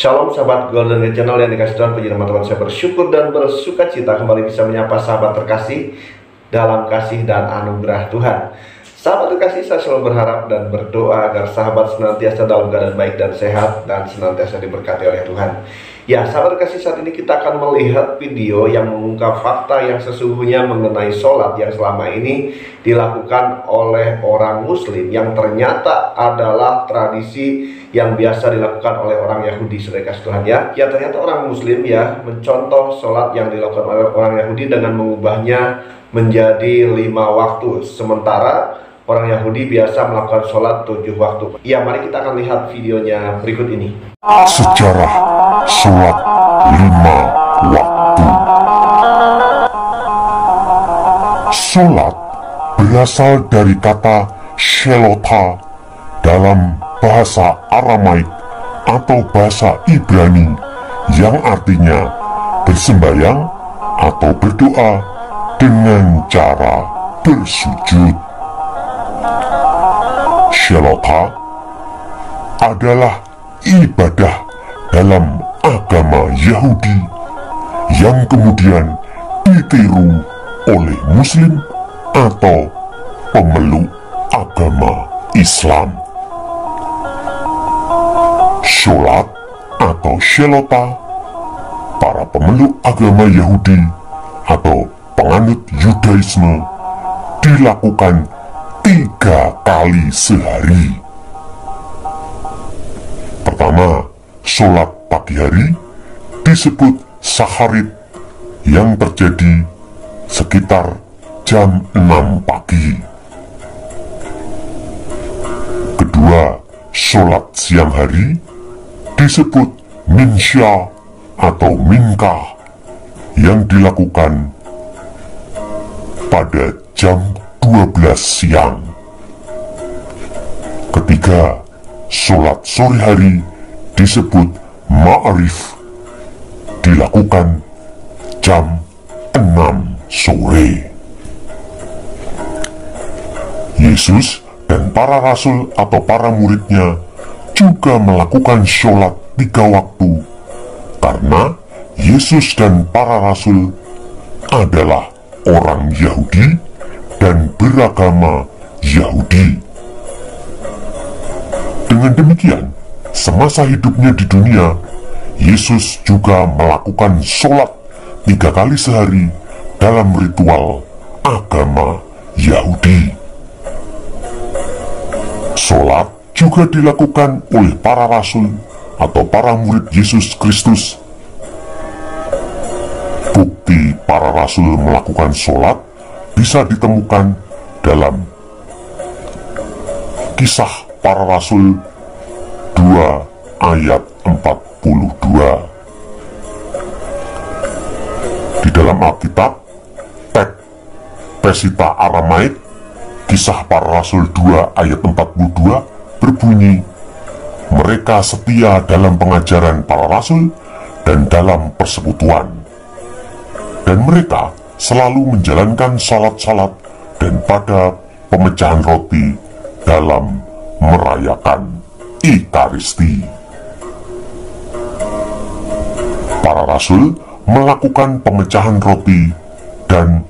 Shalom sahabat Golden Gate Channel yang dikasih Tuhan, puji teman-teman, saya bersyukur dan bersuka cita kembali bisa menyapa sahabat terkasih dalam kasih dan anugerah Tuhan. Sahabat terkasih, saya selalu berharap dan berdoa agar sahabat senantiasa dalam keadaan baik dan sehat dan senantiasa diberkati oleh Tuhan. Ya, sahabat terkasih, saat ini kita akan melihat video yang mengungkap fakta yang sesungguhnya mengenai sholat yang selama ini dilakukan oleh orang Muslim, yang ternyata adalah tradisi yang biasa dilakukan oleh orang Yahudi. Saudara kasih Tuhan, ya ternyata orang Muslim ya mencontoh sholat yang dilakukan oleh orang Yahudi dengan mengubahnya menjadi 5 waktu, sementara orang Yahudi biasa melakukan sholat 7 waktu. Ya, mari kita akan lihat videonya berikut ini. Sejarah sholat 5 waktu. Sholat berasal dari kata shelota dalam bahasa Aramaik atau bahasa Ibrani yang artinya bersembahyang atau berdoa dengan cara bersujud. Shelota adalah ibadah dalam agama Yahudi yang kemudian ditiru oleh Muslim atau pemeluk agama Islam. Sholat atau shelota para pemeluk agama Yahudi atau penganut Yudaisme dilakukan 3 kali sehari. Pertama, sholat pagi hari disebut saharit yang terjadi sekitar jam 6 pagi. Kedua, sholat siang hari disebut minsya atau minkah yang dilakukan pada jam 12 siang. Ketiga, sholat sore hari disebut ma'rif, dilakukan jam 6 sore. Yesus dan para rasul atau para muridnya juga melakukan sholat 3 waktu, karena Yesus dan para rasul adalah orang Yahudi dan beragama Yahudi. Dengan demikian, semasa hidupnya di dunia, Yesus juga melakukan sholat 3 kali sehari dalam ritual agama Yahudi. Sholat juga dilakukan oleh para rasul atau para murid Yesus Kristus. Bukti para rasul melakukan sholat bisa ditemukan dalam Kisah Para Rasul 2 ayat 42. Di dalam Alkitab, teks Pesita Aramaik Kisah Para Rasul 2 ayat 42 berbunyi, mereka setia dalam pengajaran para rasul dan dalam persekutuan, dan mereka selalu menjalankan salat-salat dan pada pemecahan roti dalam merayakan Ekaristi. Para rasul melakukan pemecahan roti dan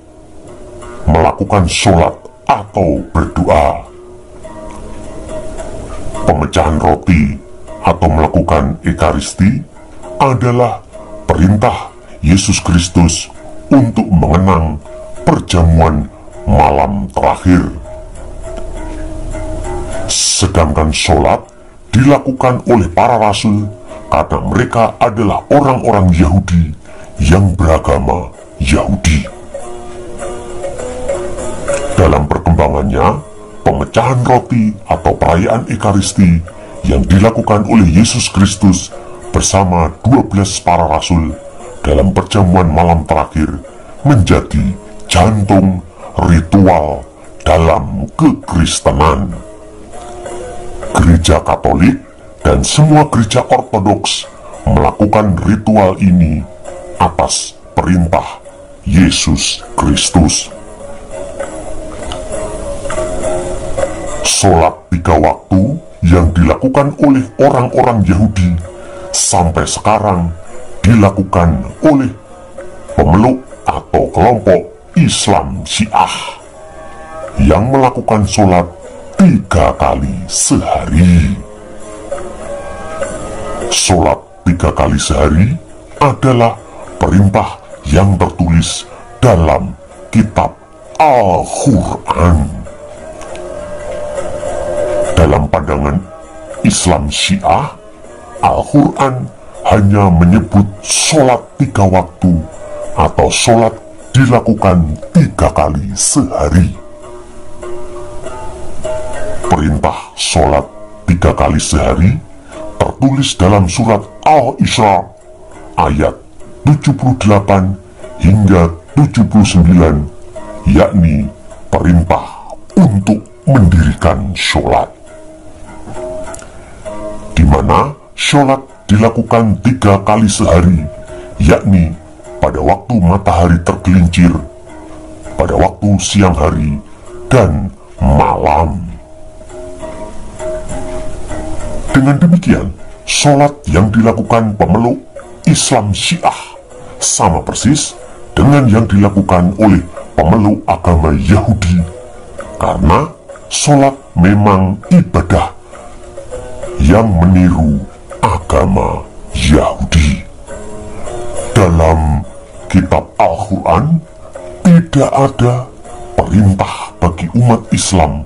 melakukan sholat atau berdoa. Pemecahan roti atau melakukan Ekaristi adalah perintah Yesus Kristus untuk mengenang perjamuan malam terakhir. Sedangkan sholat dilakukan oleh para rasul karena mereka adalah orang-orang Yahudi yang beragama Yahudi. Dalam perkembangannya, pemecahan roti atau perayaan Ekaristi yang dilakukan oleh Yesus Kristus bersama 12 para rasul dalam perjamuan malam terakhir menjadi jantung ritual dalam kekristenan. Gereja Katolik dan semua gereja Ortodoks melakukan ritual ini atas perintah Yesus Kristus. Sholat 3 waktu yang dilakukan oleh orang-orang Yahudi sampai sekarang dilakukan oleh pemeluk atau kelompok Islam Syiah yang melakukan sholat 3 kali sehari. Sholat 3 kali sehari adalah perintah yang tertulis dalam kitab Al-Quran. Dalam pandangan Islam Syiah, Al-Quran hanya menyebut sholat 3 waktu atau sholat dilakukan 3 kali sehari. Perintah sholat 3 kali sehari tertulis dalam surat Al-Isra ayat 78 hingga 79, yakni perintah untuk mendirikan sholat, di mana sholat dilakukan 3 kali sehari, yakni pada waktu matahari tergelincir, pada waktu siang hari, dan malam. Dengan demikian, sholat yang dilakukan pemeluk Islam Syiah sama persis dengan yang dilakukan oleh pemeluk agama Yahudi, karena sholat memang ibadah yang meniru agama Yahudi. Dalam kitab Al-Quran tidak ada perintah bagi umat Islam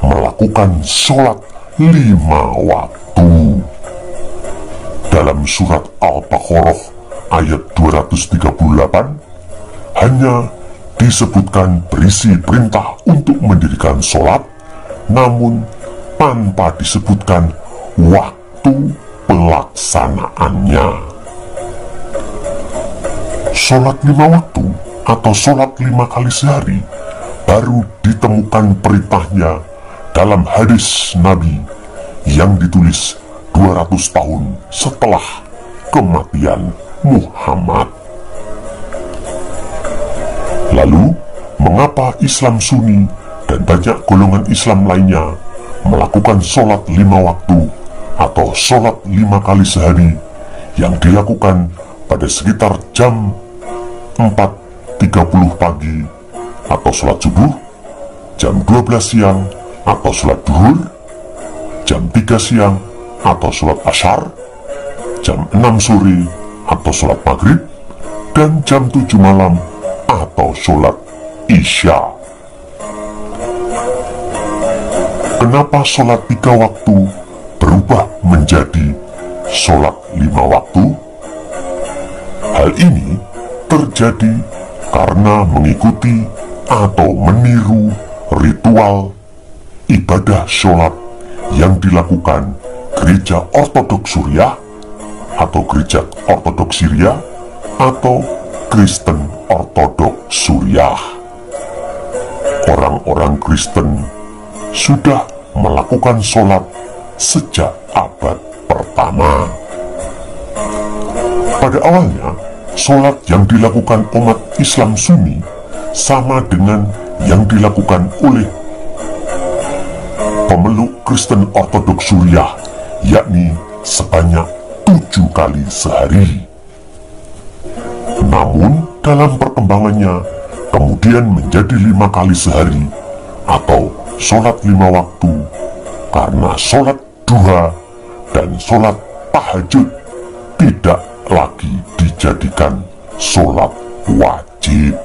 melakukan sholat 5 waktu. Dalam surat Al-Baqarah ayat 238 hanya disebutkan berisi perintah untuk mendirikan sholat, namun tanpa disebutkan waktu pelaksanaannya. Sholat 5 waktu atau sholat 5 kali sehari baru ditemukan perintahnya dalam hadis Nabi yang ditulis 200 tahun setelah kematian Muhammad. Lalu, mengapa Islam Sunni dan banyak golongan Islam lainnya melakukan sholat 5 waktu atau sholat 5 kali sehari yang dilakukan pada sekitar jam 4.30 pagi atau sholat subuh, jam 12 siang atau sholat duhur, jam 3 siang atau sholat asyar, jam 6 sore atau sholat maghrib, dan jam 7 malam atau sholat isya. Kenapa sholat 3 waktu berubah menjadi sholat 5 waktu? Hal ini terjadi karena mengikuti atau meniru ritual ibadah sholat yang dilakukan Gereja Ortodoks Suriah atau Gereja Ortodoks Syria atau Kristen Ortodoks Suriah. Orang-orang Kristen sudah melakukan sholat sejak abad pertama. Pada awalnya, sholat yang dilakukan umat Islam Sunni sama dengan yang dilakukan oleh pemeluk Kristen Ortodoks Suriah, yakni sebanyak 7 kali sehari. Namun dalam perkembangannya kemudian menjadi 5 kali sehari atau sholat 5 waktu, karena sholat duha dan sholat tahajud tidak lagi dijadikan sholat wajib.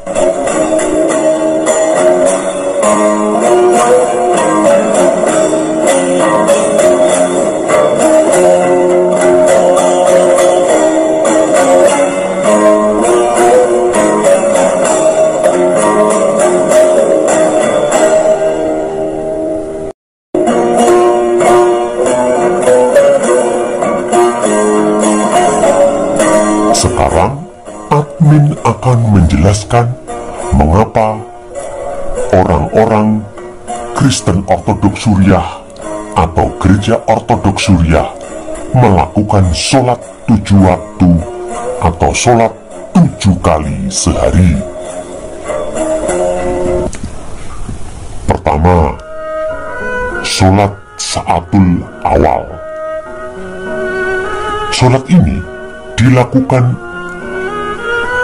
Sekarang, admin akan menjelaskan mengapa orang-orang Kristen Ortodoks Suriah atau Gereja Ortodoks Suriah melakukan sholat 7 waktu atau sholat 7 kali sehari. Pertama, sholat saatul awal. Sholat ini dilakukan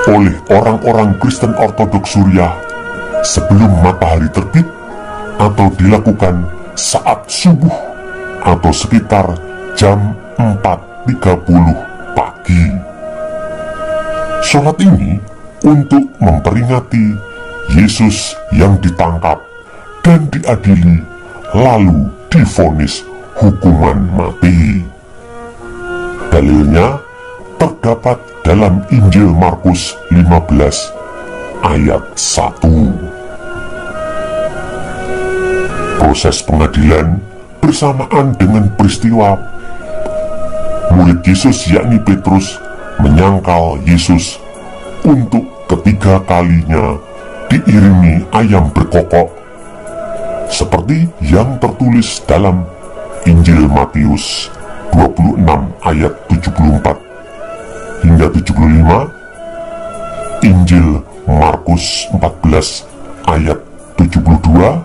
oleh orang-orang Kristen Ortodoks Suriah sebelum matahari terbit, atau dilakukan saat subuh atau sekitar jam 4.30 pagi. Sholat ini untuk memperingati Yesus yang ditangkap dan diadili lalu divonis hukuman mati. Dalilnya terdapat dalam Injil Markus 15 ayat 1. Proses pengadilan bersamaan dengan peristiwa murid Yesus yakni Petrus menyangkal Yesus untuk ketiga kalinya diiringi ayam berkokok, seperti yang tertulis dalam Injil Matius 26 ayat 74 hingga 75, Injil Markus 14 ayat 72,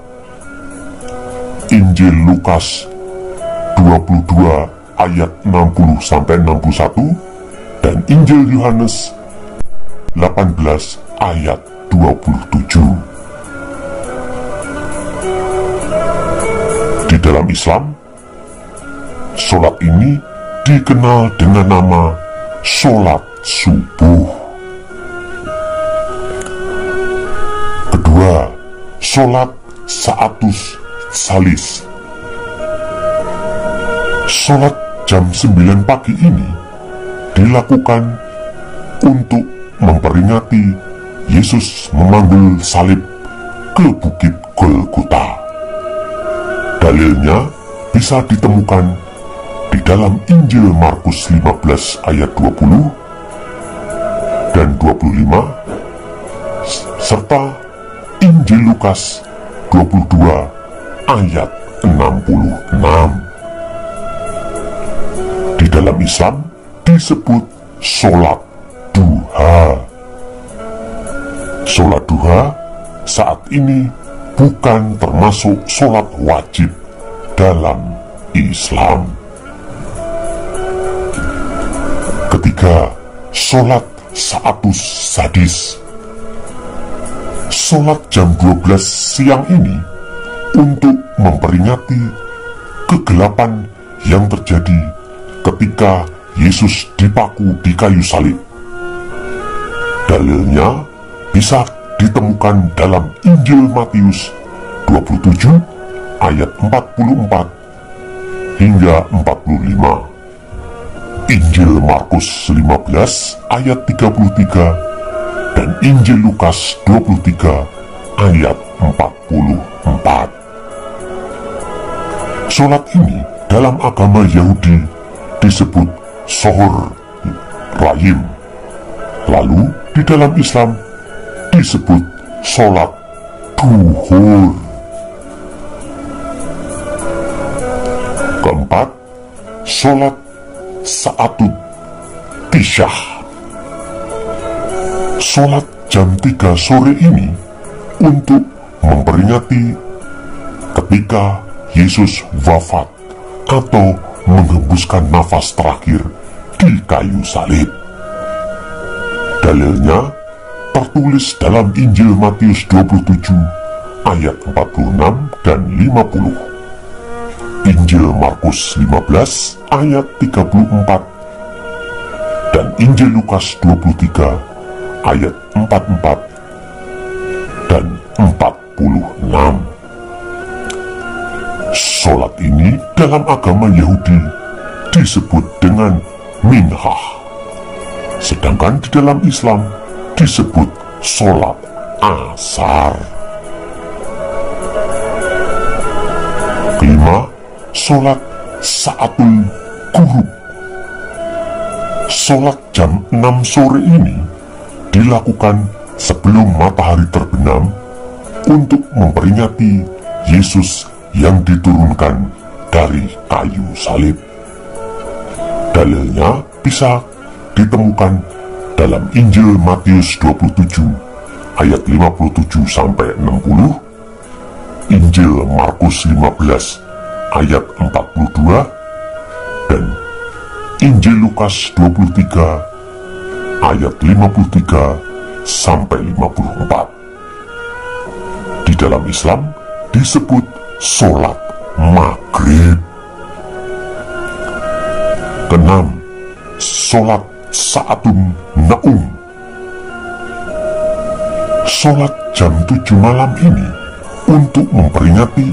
Injil Lukas 22 ayat 60-61, dan Injil Yohanes 18 ayat 27. Di dalam Islam, sholat ini dikenal dengan nama sholat subuh. Kedua, sholat Sa'atus Salis. Sholat jam 9 pagi ini dilakukan untuk memperingati Yesus memanggul salib ke Bukit Golgota. Dalilnya bisa ditemukan di dalam Injil Markus 15 ayat 20 dan 25, serta Injil Lukas 22 ayat 66. Di dalam Islam disebut sholat duha. Sholat duha saat ini bukan termasuk sholat wajib dalam Islam. Ketiga, sholat Sa'atus Sadis. Sholat jam 12 siang ini untuk memperingati kegelapan yang terjadi ketika Yesus dipaku di kayu salib. Dalilnya bisa ditemukan dalam Injil Matius 27 ayat 44 hingga 45, Injil Markus 15 ayat 33, dan Injil Lukas 23 ayat 44. Sholat ini dalam agama Yahudi disebut Shohor Rayim, lalu di dalam Islam disebut sholat duhur. Keempat, sholat Sa'atut Tisyah. Sholat jam 3 sore ini untuk memperingati ketika Yesus wafat atau menghembuskan nafas terakhir di kayu salib. Dalilnya tertulis dalam Injil Matius 27 ayat 46 dan 50, Injil Markus 15 ayat 34, dan Injil Lukas 23 ayat 44 dan 46. Sholat ini dalam agama Yahudi disebut dengan minhah, sedangkan di dalam Islam disebut sholat asar. Kelima, sholat Sa'atul Ghurub. Sholat jam 6 sore ini dilakukan sebelum matahari terbenam untuk memperingati Yesus yang diturunkan dari kayu salib. Dalilnya bisa ditemukan dalam Injil Matius 27 ayat 57-60, Injil Markus 15 ayat 42, dan Injil Lukas 23 ayat 53 sampai 54. Di dalam Islam disebut sholat maghrib. Keenam, sholat Sa'atun Naum. Sholat jam 7 malam ini untuk memperingati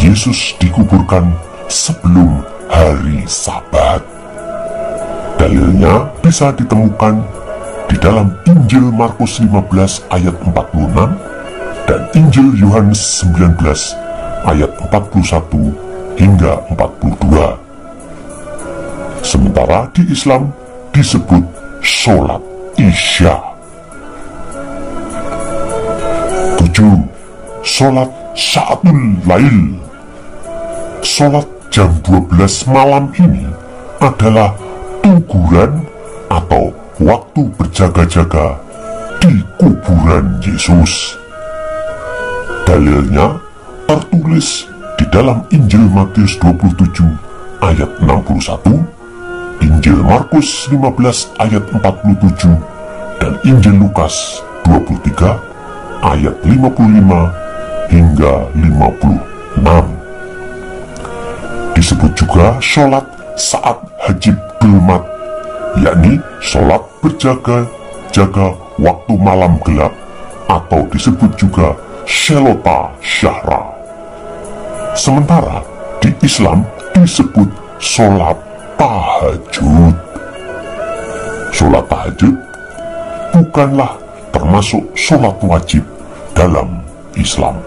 Yesus dikuburkan sebelum hari Sabat. Dalilnya bisa ditemukan di dalam Injil Markus 15 ayat 46 dan Injil Yohanes 19 ayat 41 hingga 42. Sementara di Islam disebut sholat Isya. 7. Sholat Sa'atul Lail. Sholat jam 12 malam ini adalah tuguran atau waktu berjaga-jaga di kuburan Yesus. Dalilnya tertulis di dalam Injil Matius 27 ayat 61, Injil Markus 15 ayat 47, dan Injil Lukas 23 ayat 55 hingga 56. Disebut juga sholat saat hajib dulmat, yakni sholat berjaga-jaga waktu malam gelap, atau disebut juga Shelota Syahra. Sementara di Islam disebut sholat tahajud. Sholat tahajud bukanlah termasuk sholat wajib dalam Islam.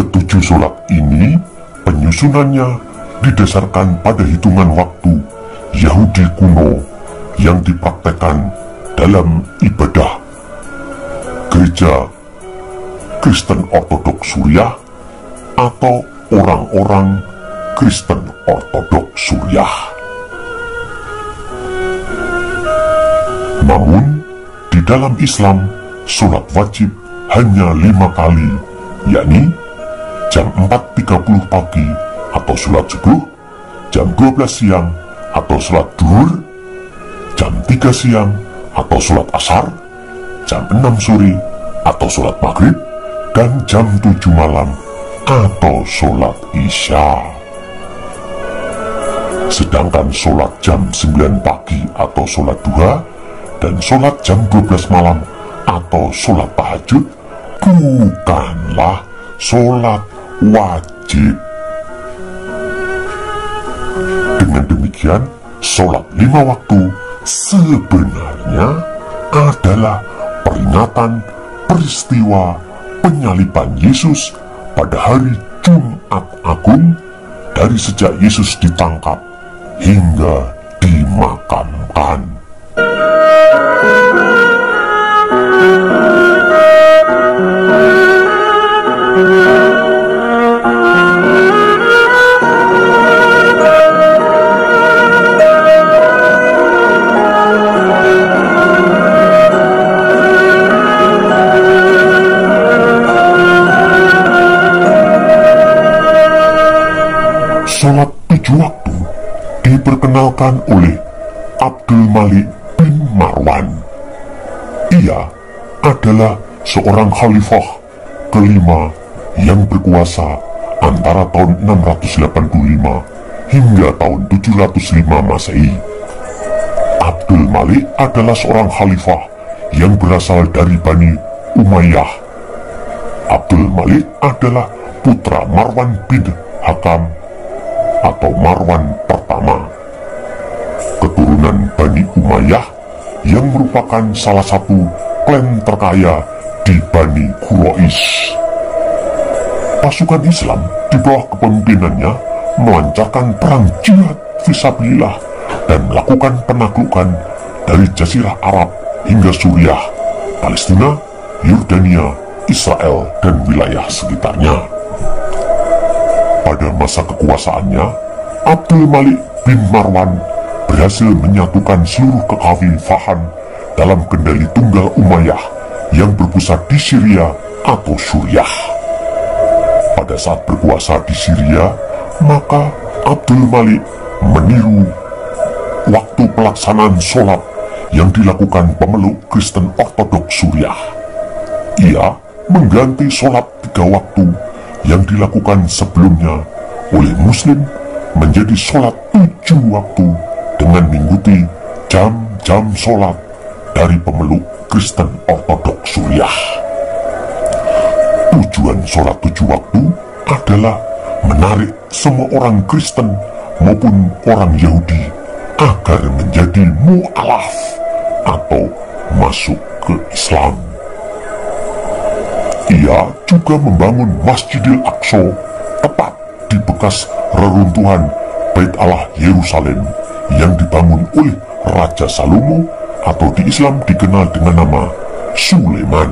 Ketujuh sholat ini penyusunannya didasarkan pada hitungan waktu Yahudi kuno yang dipraktekkan dalam ibadah gereja Kristen Ortodoks Suriah atau orang-orang Kristen Ortodoks Suriah. Namun di dalam Islam sholat wajib hanya 5 kali, yakni jam 4.30 pagi atau sholat subuh, jam 12 siang atau sholat duhur, jam 3 siang atau sholat asar, jam 6 sore atau sholat maghrib, dan jam 7 malam atau sholat isya. Sedangkan sholat jam 9 pagi atau sholat duha dan sholat jam 12 malam atau sholat tahajud bukanlah sholat wajib. Dengan demikian, sholat 5 waktu sebenarnya adalah peringatan peristiwa penyaliban Yesus pada hari Jumat Agung, dari sejak Yesus ditangkap hingga dimakamkan. Sholat 7 waktu diperkenalkan oleh Abdul Malik bin Marwan. Ia adalah seorang khalifah kelima yang berkuasa antara tahun 685 hingga tahun 705 Masehi. Abdul Malik adalah seorang khalifah yang berasal dari Bani Umayyah. Abdul Malik adalah putra Marwan bin Hakam atau Marwan pertama, keturunan Bani Umayyah yang merupakan salah satu klan terkaya di Bani Quraisy. Pasukan Islam di bawah kepemimpinannya melancarkan perang jihad fisabilillah dan melakukan penaklukan dari Jazirah Arab hingga Suriah, Palestina, Yordania, Israel, dan wilayah sekitarnya. Pada masa kekuasaannya, Abdul Malik bin Marwan berhasil menyatukan seluruh kekhalifahan dalam kendali tunggal Umayyah yang berpusat di Syria atau Suriah. Pada saat berkuasa di Syria, maka Abdul Malik meniru waktu pelaksanaan sholat yang dilakukan pemeluk Kristen Ortodoks Suriah. Ia mengganti sholat 3 waktu yang dilakukan sebelumnya oleh Muslim menjadi sholat 7 waktu dengan mengikuti jam-jam sholat dari pemeluk Kristen Ortodoks Suriah. Tujuan sholat 7 waktu adalah menarik semua orang Kristen maupun orang Yahudi agar menjadi mu'alaf atau masuk ke Islam. Ia juga membangun Masjidil Aqsa tepat di bekas reruntuhan Bait Allah Yerusalem yang dibangun oleh Raja Salomo atau di Islam dikenal dengan nama Sulaiman.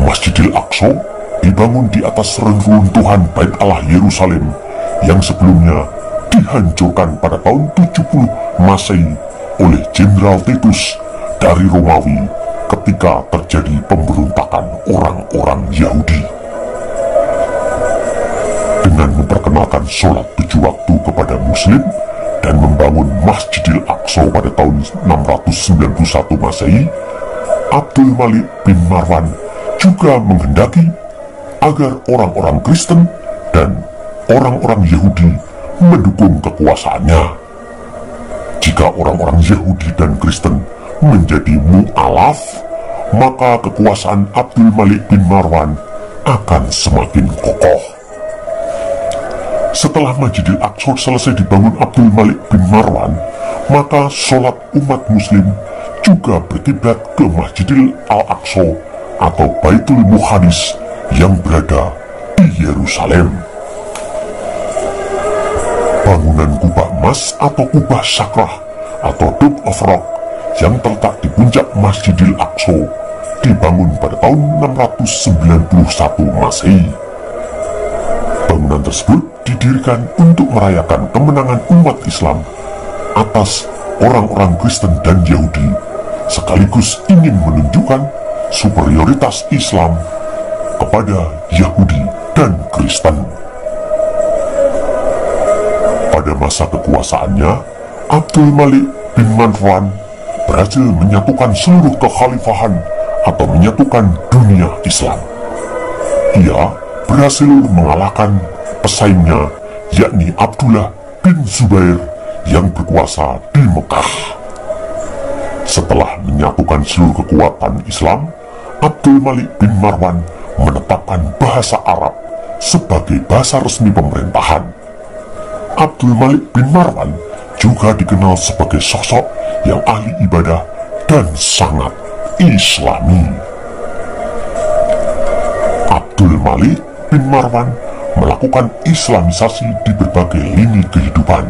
Masjidil Aqsa dibangun di atas reruntuhan Bait Allah Yerusalem yang sebelumnya dihancurkan pada tahun 70 Masehi oleh Jenderal Titus dari Romawi ketika terjadi pemberontakan orang-orang Yahudi. Dengan memperkenalkan sholat 7 waktu kepada Muslim dan membangun Masjidil Aqsa pada tahun 691 Masehi, Abdul Malik bin Marwan juga menghendaki agar orang-orang Kristen dan orang-orang Yahudi mendukung kekuasaannya. Jika orang-orang Yahudi dan Kristen menjadi mu'alaf, maka kekuasaan Abdul Malik bin Marwan akan semakin kokoh. Setelah Masjidil Aqsa selesai dibangun Abdul Malik bin Marwan, maka sholat umat Muslim juga berkiblat ke Masjidil Al-Aqsa atau Baitul Muqaddas yang berada di Yerusalem. Bangunan kubah emas atau kubah sakrah atau Dome of Rock yang terletak di puncak Masjidil Aqsa dibangun pada tahun 691 Masehi. Bangunan tersebut didirikan untuk merayakan kemenangan umat Islam atas orang-orang Kristen dan Yahudi, sekaligus ingin menunjukkan superioritas Islam kepada Yahudi dan Kristen. Pada masa kekuasaannya, Abdul Malik bin Marwan berhasil menyatukan seluruh kekhalifahan atau menyatukan dunia Islam. Ia berhasil mengalahkan pesaingnya, yakni Abdullah bin Zubair yang berkuasa di Mekah. Setelah menyatukan seluruh kekuatan Islam, Abdul Malik bin Marwan menetapkan bahasa Arab sebagai bahasa resmi pemerintahan. Abdul Malik bin Marwan juga dikenal sebagai sosok yang ahli ibadah dan sangat Islami. Abdul Malik bin Marwan melakukan Islamisasi di berbagai lini kehidupan.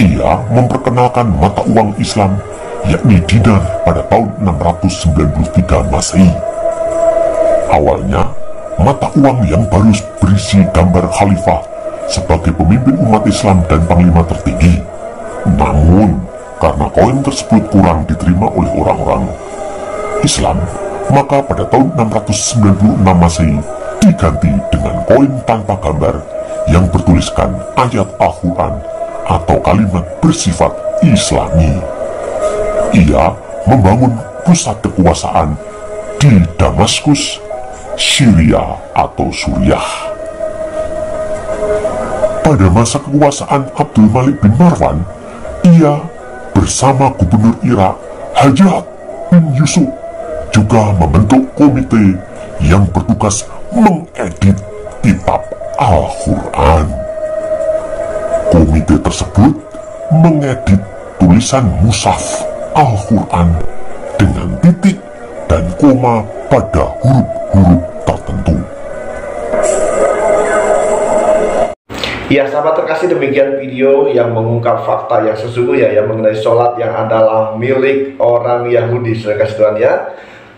Ia memperkenalkan mata uang Islam, yakni dinar pada tahun 693 Masehi. Awalnya, mata uang yang baru berisi gambar khalifah sebagai pemimpin umat Islam dan panglima tertinggi. Namun, karena koin tersebut kurang diterima oleh orang-orang Islam, maka pada tahun 696 Masehi diganti dengan koin tanpa gambar yang bertuliskan ayat Al-Quran atau kalimat bersifat Islami. Ia membangun pusat kekuasaan di Damaskus, Syria atau Suriah. Pada masa kekuasaan Abdul Malik bin Marwan, ia bersama Gubernur Irak Hajjaj bin Yusuf juga membentuk komite yang bertugas mengedit kitab Al-Quran. Komite tersebut mengedit tulisan mushaf Al-Quran dengan titik dan koma pada huruf-huruf tertentu. Ya sahabat terkasih, demikian video yang mengungkap fakta yang sesungguhnya ya mengenai sholat yang adalah milik orang Yahudi. Saudara kasih Tuhan ya,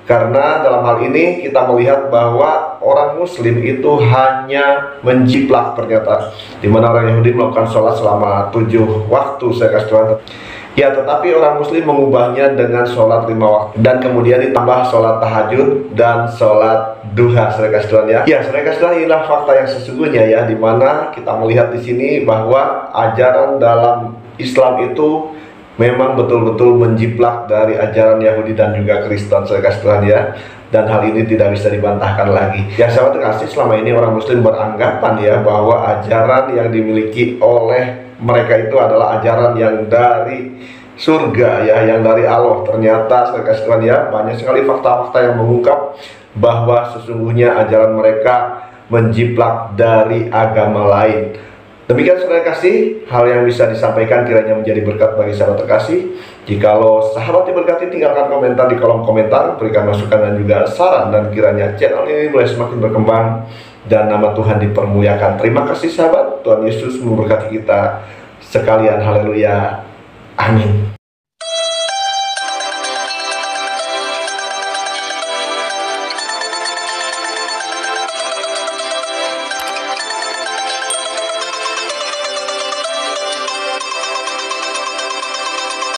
Karena dalam hal ini kita melihat bahwa orang Muslim itu hanya menjiplak ternyata, di mana orang Yahudi melakukan sholat selama 7 waktu, saya kasih Tuhan. Ya, tetapi orang Muslim mengubahnya dengan sholat 5 waktu dan kemudian ditambah sholat tahajud dan sholat duha, saudara kasih Tuhan ya. Ya, saudara kasih Tuhan, inilah fakta yang sesungguhnya ya, di mana kita melihat di sini bahwa ajaran dalam Islam itu memang betul-betul menjiplak dari ajaran Yahudi dan juga Kristen, saudara kasih Tuhan ya. Dan hal ini tidak bisa dibantahkan lagi. Ya, sahabat terkasih, selama ini orang Muslim beranggapan ya bahwa ajaran yang dimiliki oleh mereka itu adalah ajaran yang dari surga ya, yang dari Allah. Ternyata saya kasih Tuhan ya, banyak sekali fakta-fakta yang mengungkap bahwa sesungguhnya ajaran mereka menjiplak dari agama lain. Demikian saudara kasih, hal yang bisa disampaikan kiranya menjadi berkat bagi sahabat terkasih. Jikalau sahabat diberkati, tinggalkan komentar di kolom komentar, berikan masukan dan juga saran, dan kiranya channel ini boleh semakin berkembang dan nama Tuhan dipermuliakan. Terima kasih sahabat, Tuhan Yesus memberkati kita sekalian. Haleluya, amin.